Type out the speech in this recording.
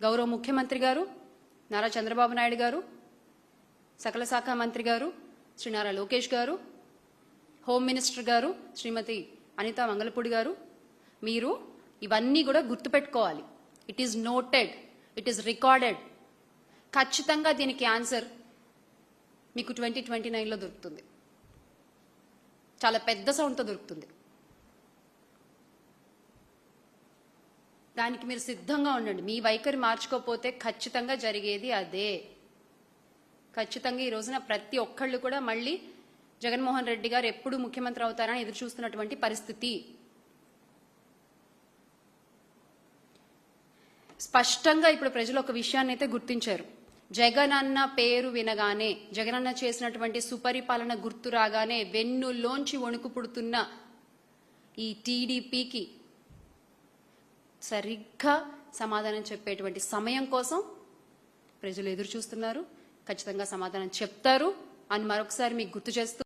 గౌరవ ముఖ్యమంత్రి గారు నారా చంద్రబాబు నాయుడు గారు, సకల శాఖ మంత్రి గారు శ్రీ నారా లోకేష్ గారు, హోమ్ మినిస్టర్ గారు శ్రీమతి అనితా మంగళపూడి గారు, మీరు ఇవన్నీ కూడా గుర్తుపెట్టుకోవాలి. It is noted, it is recorded. ఖచ్చితంగా దీనికి ఆన్సర్ మీకు 2029లో దొరుకుతుంది. చాలా పెద్ద సౌండ్తో దొరుకుతుంది. దానికి మీరు సిద్ధంగా ఉండండి. మీ వైఖరి మార్చుకోకపోతే ఖచ్చితంగా జరిగేది అదే. ఖచ్చితంగా ఈ రోజున ప్రతి ఒక్కళ్ళు కూడా మళ్ళీ జగన్మోహన్ రెడ్డి గారు ఎప్పుడు ముఖ్యమంత్రి అవుతారని ఎదురు చూస్తున్నటువంటి పరిస్థితి. స్పష్టంగా ఇప్పుడు ప్రజలు ఒక విషయాన్ని అయితే గుర్తించారు. జగనన్న పేరు వినగానే, జగనన్న చేసినటువంటి సుపరిపాలన గుర్తు రాగానే వెన్నులోంచి వణుకు పుడుతున్న ఈ టీడీపీకి సరిగ్గా సమాధానం చెప్పేటువంటి సమయం కోసం ప్రజలు ఎదురు చూస్తున్నారు. ఖచ్చితంగా సమాధానం చెప్తారు అని మరొకసారి మీకు గుర్తు చేస్తూ